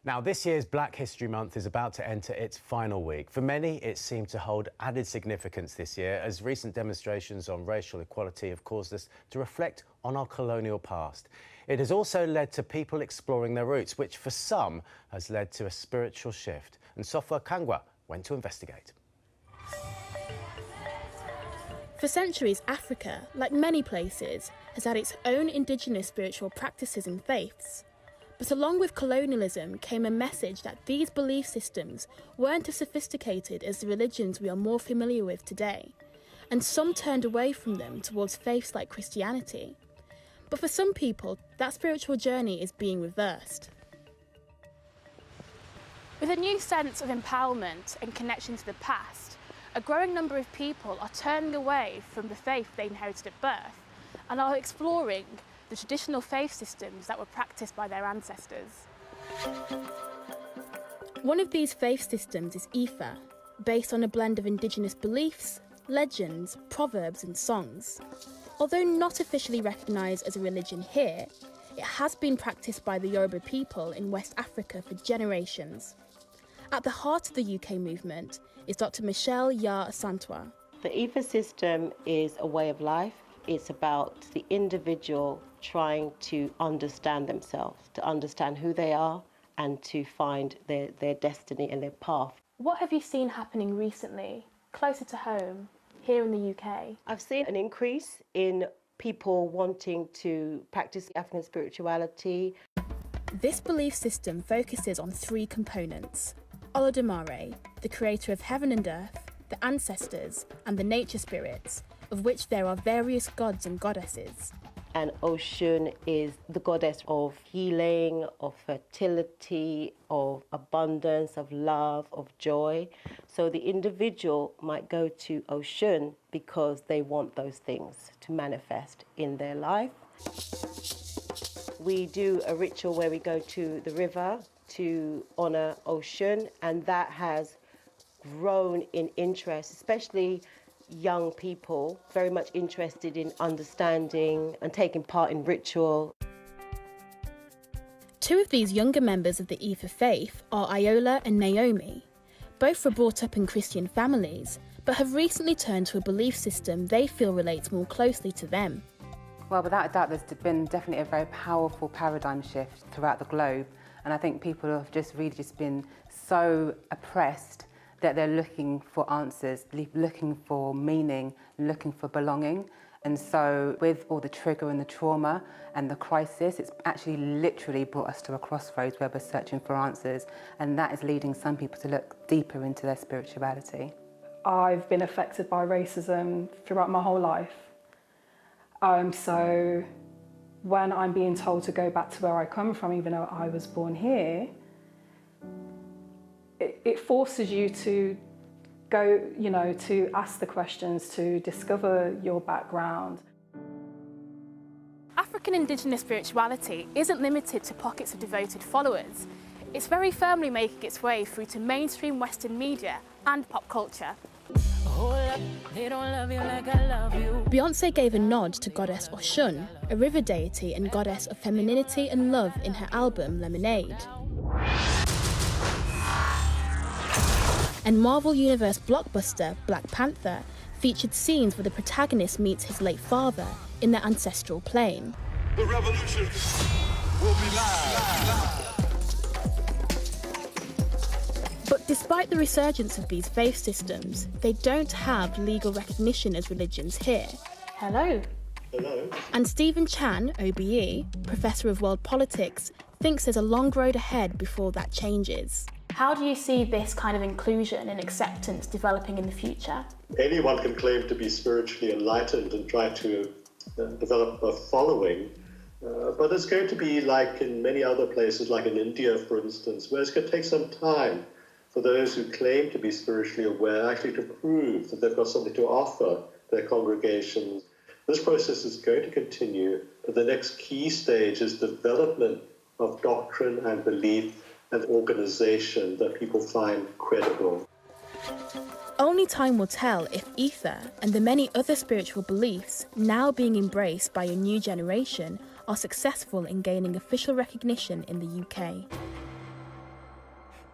Now, this year's Black History Month is about to enter its final week. For many, it seemed to hold added significance this year, as recent demonstrations on racial equality have caused us to reflect on our colonial past. It has also led to people exploring their roots, which for some has led to a spiritual shift. Nsofwa went to investigate. For centuries, Africa, like many places, has had its own indigenous spiritual practices and faiths. But along with colonialism came a message that these belief systems weren't as sophisticated as the religions we are more familiar with today, and some turned away from them towards faiths like Christianity. But for some people, that spiritual journey is being reversed. With a new sense of empowerment and connection to the past, a growing number of people are turning away from the faith they inherited at birth and are exploring the traditional faith systems that were practiced by their ancestors. One of these faith systems is Ifa, based on a blend of indigenous beliefs, legends, proverbs and songs. Although not officially recognised as a religion here, it has been practiced by the Yoruba people in West Africa for generations. At the heart of the UK movement is Dr. Michelle Yaa Asantewa. The Ifa system is a way of life. It's about the individual trying to understand themselves, to understand who they are and to find their destiny and their path. What have you seen happening recently, closer to home, here in the UK? I've seen an increase in people wanting to practice African spirituality. This belief system focuses on three components: Olodumare, the creator of heaven and earth, the ancestors, and the nature spirits, of which there are various gods and goddesses. And Oshun is the goddess of healing, of fertility, of abundance, of love, of joy. So the individual might go to Oshun because they want those things to manifest in their life. We do a ritual where we go to the river to honour Oshun, and that has grown in interest, especially young people, very much interested in understanding and taking part in ritual. Two of these younger members of the Ifa faith are iOla and Naomi. Both were brought up in Christian families, but have recently turned to a belief system they feel relates more closely to them. Well, without a doubt, there's been definitely a very powerful paradigm shift throughout the globe. And I think people have really been so oppressed that they're looking for answers, looking for meaning, looking for belonging. And so with all the trigger and the trauma and the crisis, it's actually literally brought us to a crossroads where we're searching for answers. And that is leading some people to look deeper into their spirituality. I've been affected by racism throughout my whole life. So when I'm being told to go back to where I come from, even though I was born here, it forces you to go, to ask the questions, to discover your background. African Indigenous spirituality isn't limited to pockets of devoted followers. It's very firmly making its way through to mainstream Western media and pop culture. Beyoncé gave a nod to goddess Oshun, a river deity and goddess of femininity and love, in her album Lemonade. And Marvel Universe blockbuster Black Panther featured scenes where the protagonist meets his late father in the ancestral plane. The revolution will be live. But despite the resurgence of these faith systems, they don't have legal recognition as religions here. Hello. Hello. And Stephan Chan, OBE, Professor of World Politics, thinks there's a long road ahead before that changes. How do you see this kind of inclusion and acceptance developing in the future? Anyone can claim to be spiritually enlightened and try to develop a following, but it's going to be like in many other places, like in India, for instance, where it's going to take some time for those who claim to be spiritually aware actually to prove that they've got something to offer their congregations. This process is going to continue, but the next key stage is development of doctrine and belief and organisation that people find credible. Only time will tell if Ifa and the many other spiritual beliefs now being embraced by a new generation are successful in gaining official recognition in the UK.